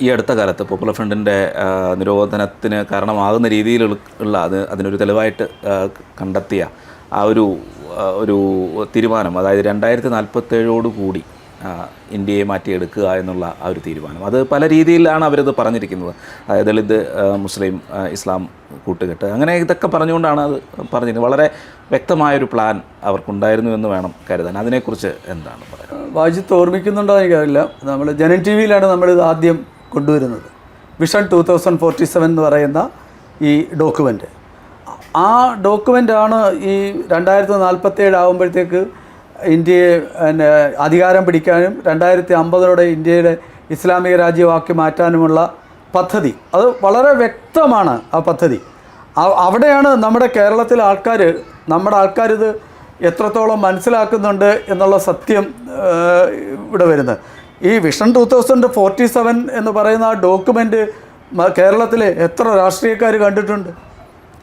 ഈ അടുത്ത കാലത്ത് പോപ്പുലർ ഫ്രണ്ടിൻ്റെ നിരോധനത്തിന് കാരണമാകുന്ന രീതിയിലുള്ള അതിനൊരു തെളിവായിട്ട് കണ്ടെത്തിയ ആ ഒരു തീരുമാനം, അതായത് 2047 കൂടി ഇന്ത്യയെ മാറ്റിയെടുക്കുക എന്നുള്ള ആ ഒരു തീരുമാനം, അത് പല രീതിയിലാണ് അവരത് പറഞ്ഞിരിക്കുന്നത്. അതായത് ദളിത്, മുസ്ലിം, ഇസ്ലാം കൂട്ടുകെട്ട്, അങ്ങനെ ഇതൊക്കെ പറഞ്ഞുകൊണ്ടാണ് അത് പറഞ്ഞിരിക്കുന്നത്. വളരെ വ്യക്തമായൊരു പ്ലാൻ അവർക്കുണ്ടായിരുന്നു എന്ന് വേണം കരുതാൻ. അതിനെക്കുറിച്ച് എന്താണ് പറയുന്നത്? വാജിത്ത് ഓർമ്മിക്കുന്നുണ്ടോ എനിക്കറിയില്ല. നമ്മൾ ജനൻ ടി വിയിലാണ് നമ്മളിത് ആദ്യം കൊണ്ടുവരുന്നത്. വിഷൻ 2047 എന്ന് പറയുന്ന ഈ ഡോക്യുമെൻ്റ്. ആ ഡോക്യുമെൻ്റാണ് ഈ 2047 ആകുമ്പോഴത്തേക്ക് ഇന്ത്യയെ അധികാരം പിടിക്കാനും 2050 ഇന്ത്യയുടെ ഇസ്ലാമിക രാജ്യമാക്കി മാറ്റാനുമുള്ള പദ്ധതി. അത് വളരെ വ്യക്തമാണ് ആ പദ്ധതി. അവിടെയാണ് നമ്മുടെ കേരളത്തിലെ നമ്മുടെ ആൾക്കാരിത് എത്രത്തോളം മനസ്സിലാക്കുന്നുണ്ട് എന്നുള്ള സത്യം ഇവിടെ വരുന്നത്. ഈ വിഷൻ 2047 എന്ന് പറയുന്ന ആ ഡോക്യുമെൻ്റ് കേരളത്തിലെ എത്ര രാഷ്ട്രീയക്കാർ കണ്ടിട്ടുണ്ട്?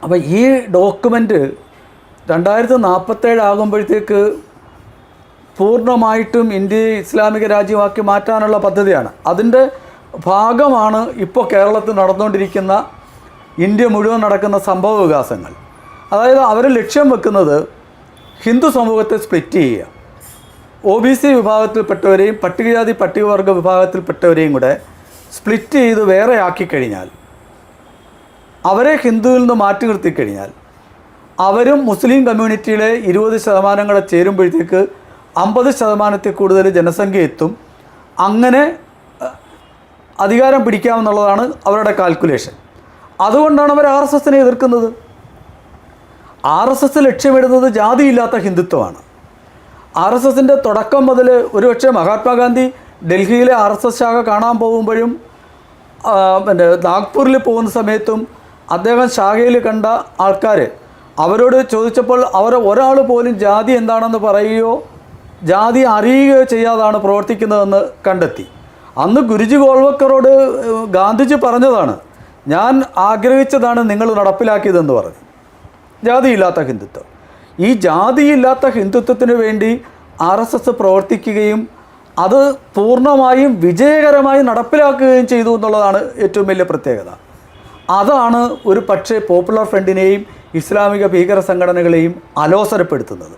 അപ്പോൾ ഈ ഡോക്യുമെൻ്റ് 2047 ആകുമ്പോഴത്തേക്ക് പൂർണ്ണമായിട്ടും ഇന്ത്യയെ ഇസ്ലാമിക രാജ്യമാക്കി മാറ്റാനുള്ള പദ്ധതിയാണ്. അതിൻ്റെ ഭാഗമാണ് ഇപ്പോൾ കേരളത്തിൽ നടന്നുകൊണ്ടിരിക്കുന്ന ഇന്ത്യ മുഴുവൻ നടക്കുന്ന സംഭവ വികാസങ്ങൾ. അതായത് അവർ ലക്ഷ്യം വെക്കുന്നത് ഹിന്ദു സമൂഹത്തെ സ്പ്ലിറ്റ് ചെയ്യുക, OBC വിഭാഗത്തിൽപ്പെട്ടവരെയും പട്ടികജാതി പട്ടികവർഗ വിഭാഗത്തിൽപ്പെട്ടവരെയും കൂടെ സ്പ്ലിറ്റ് ചെയ്ത് വേറെ ആക്കിക്കഴിഞ്ഞാൽ, അവരെ ഹിന്ദുവിൽ നിന്ന് മാറ്റി നിർത്തിക്കഴിഞ്ഞാൽ, അവരും മുസ്ലിം കമ്മ്യൂണിറ്റിയിലെ 20% കൂടെ ചേരുമ്പോഴത്തേക്ക് 50% കൂടുതൽ ജനസംഖ്യ എത്തും. അങ്ങനെ അധികാരം പിടിക്കാമെന്നുള്ളതാണ് അവരുടെ കാൽക്കുലേഷൻ. അതുകൊണ്ടാണ് അവർ RSSനെ എതിർക്കുന്നത്. RSS ലക്ഷ്യമിടുന്നത് ജാതിയില്ലാത്ത ഹിന്ദുത്വമാണ്. RSSൻ്റെ തുടക്കം മുതൽ ഒരുപക്ഷെ മഹാത്മാഗാന്ധി ഡൽഹിയിലെ RSS ശാഖ കാണാൻ പോകുമ്പോഴും നാഗ്പൂരിൽ പോകുന്ന സമയത്തും അദ്ദേഹം ശാഖയിൽ കണ്ട ആൾക്കാർ അവരോട് ചോദിച്ചപ്പോൾ ഒരാൾ പോലും ജാതി എന്താണെന്ന് പറയുകയോ ജാതി അറിയുകയോ ചെയ്യാതാണ് പ്രവർത്തിക്കുന്നതെന്ന് കണ്ടെത്തി. അന്ന് ഗുരുജി ഗോൾവക്കറോട് ഗാന്ധിജി പറഞ്ഞതാണ്, ഞാൻ ആഗ്രഹിച്ചതാണ് നിങ്ങൾ നടപ്പിലാക്കിയതെന്ന് പറഞ്ഞു. ജാതിയില്ലാത്ത ഹിന്ദുത്വം. ഈ ജാതിയില്ലാത്ത ഹിന്ദുത്വത്തിന് വേണ്ടി RSS പ്രവർത്തിക്കുകയും അത് പൂർണ്ണമായും വിജയകരമായി നടപ്പിലാക്കുകയും ചെയ്തു എന്നുള്ളതാണ് ഏറ്റവും വലിയ പ്രത്യേകത. അതാണ് ഒരു പക്ഷേ പോപ്പുലർ ഫ്രണ്ടിനെയും ഇസ്ലാമിക ഭീകര സംഘടനകളെയും അലോസരപ്പെടുത്തുന്നത്.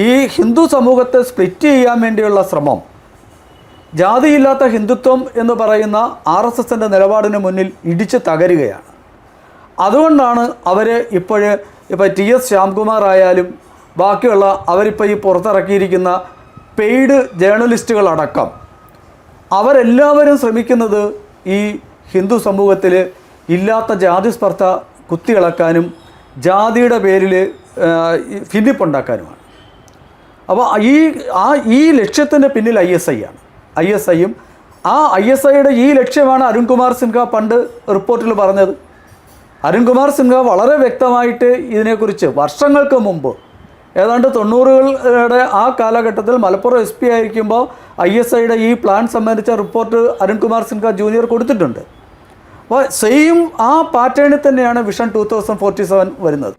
ഈ ഹിന്ദു സമൂഹത്തെ സ്പ്ലിറ്റ് ചെയ്യാൻ വേണ്ടിയുള്ള ശ്രമം ജാതിയില്ലാത്ത ഹിന്ദുത്വം എന്ന് പറയുന്ന RSSൻ്റെ നിലപാടിന് മുന്നിൽ ഇടിച്ച് തകരുകയാണ്. അതുകൊണ്ടാണ് അവർ ഇപ്പോൾ TS ശ്യാംകുമാർ ആയാലും ബാക്കിയുള്ള അവരിപ്പോൾ ഈ പുറത്തിറക്കിയിരിക്കുന്ന പെയ്ഡ് ജേർണലിസ്റ്റുകളടക്കം അവരെല്ലാവരും ശ്രമിക്കുന്നത് ഈ ഹിന്ദു സമൂഹത്തിൽ ഇല്ലാത്ത ജാതി സ്പർദ്ധ കുത്തിയിളക്കാനും ജാതിയുടെ പേരിൽ ഭിന്നിപ്പുണ്ടാക്കാനുമാണ്. അപ്പോൾ ഈ ലക്ഷ്യത്തിൻ്റെ പിന്നിൽ ISI ആണ്. ISIയും ആ ISIയുടെ ഈ ലക്ഷ്യമാണ് അരുൺകുമാർ സിൻഹ പണ്ട് റിപ്പോർട്ടിൽ പറഞ്ഞത്. അരുൺകുമാർ സിൻഹ വളരെ വ്യക്തമായിട്ട് ഇതിനെക്കുറിച്ച് വർഷങ്ങൾക്ക് മുമ്പ് ഏതാണ്ട് 90കളുടെ ആ കാലഘട്ടത്തിൽ മലപ്പുറം SP ആയിരിക്കുമ്പോൾ ISIയുടെ ഈ പ്ലാൻ സംബന്ധിച്ച റിപ്പോർട്ട് അരുൺകുമാർ സിൻഹ ജൂനിയർ കൊടുത്തിട്ടുണ്ട്. അപ്പോൾ സെയിം ആ പാറ്റേണിൽ തന്നെയാണ് വിഷൻ 2047 വരുന്നത്.